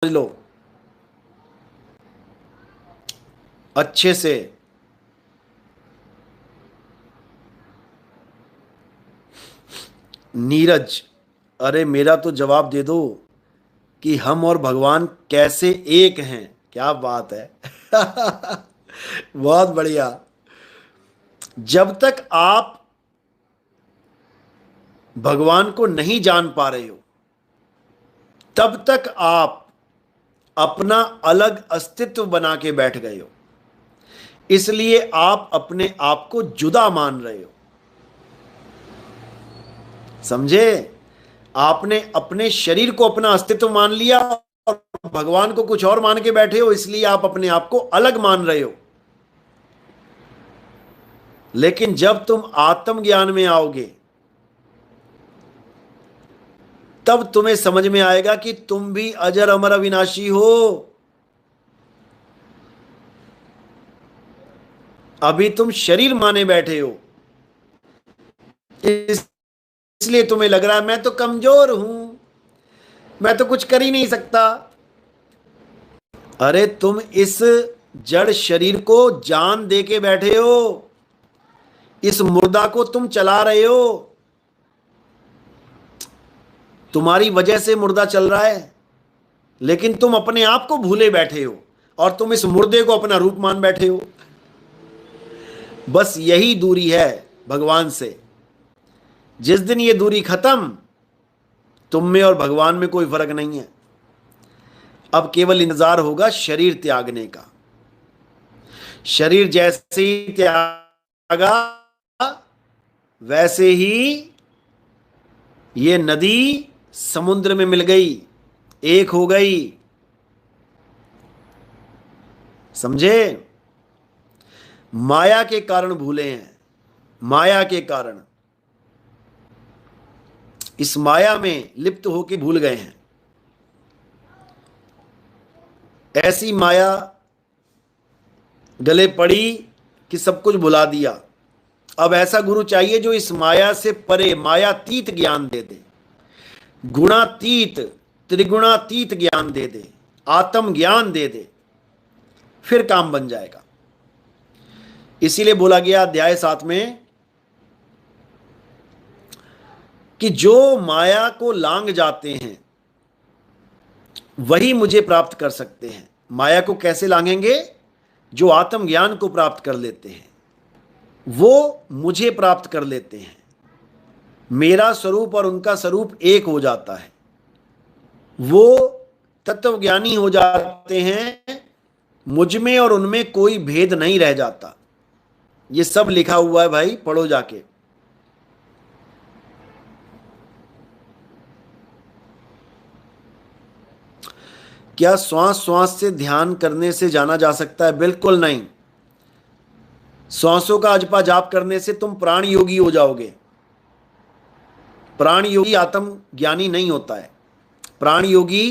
लो अच्छे से। नीरज, अरे मेरा तो जवाब दे दो कि हम और भगवान कैसे एक हैं। क्या बात है। बहुत बढ़िया। जब तक आप भगवान को नहीं जान पा रहे हो तब तक आप अपना अलग अस्तित्व बना के बैठ गए हो, इसलिए आप अपने आप को जुदा मान रहे हो। समझे? आपने अपने शरीर को अपना अस्तित्व मान लिया और भगवान को कुछ और मान के बैठे हो, इसलिए आप अपने आप को अलग मान रहे हो। लेकिन जब तुम आत्मज्ञान में आओगे तब तुम्हें समझ में आएगा कि तुम भी अजर अमर अविनाशी हो। अभी तुम शरीर माने बैठे हो, इसलिए तुम्हें लग रहा है मैं तो कमजोर हूं, मैं तो कुछ कर ही नहीं सकता। अरे तुम इस जड़ शरीर को जान दे के बैठे हो, इस मुर्दा को तुम चला रहे हो। तुम्हारी वजह से मुर्दा चल रहा है, लेकिन तुम अपने आप को भूले बैठे हो और तुम इस मुर्दे को अपना रूप मान बैठे हो। बस यही दूरी है भगवान से। जिस दिन ये दूरी खत्म, तुम में और भगवान में कोई फर्क नहीं है। अब केवल इंतजार होगा शरीर त्यागने का। शरीर जैसे ही त्यागा वैसे ही ये नदी समुद्र में मिल गई, एक हो गई। समझे? माया के कारण भूले हैं, माया के कारण इस माया में लिप्त होकर भूल गए हैं। ऐसी माया गले पड़ी कि सब कुछ भुला दिया। अब ऐसा गुरु चाहिए जो इस माया से परे मायातीत ज्ञान दे दे, गुणातीत त्रिगुणातीत ज्ञान दे दे, आत्म ज्ञान दे दे, फिर काम बन जाएगा। इसीलिए बोला गया अध्याय 7 में कि जो माया को लांग जाते हैं वही मुझे प्राप्त कर सकते हैं। माया को कैसे लांघेंगे? जो आत्मज्ञान को प्राप्त कर लेते हैं वो मुझे प्राप्त कर लेते हैं। मेरा स्वरूप और उनका स्वरूप एक हो जाता है, वो तत्वज्ञानी हो जाते हैं। मुझ में और उनमें कोई भेद नहीं रह जाता। ये सब लिखा हुआ है भाई, पढ़ो जाके। क्या श्वास श्वास से ध्यान करने से जाना जा सकता है? बिल्कुल नहीं। श्वासों का अजपा जाप करने से तुम प्राण योगी हो जाओगे। प्राण योगी आत्म ज्ञानी नहीं होता है। प्राण योगी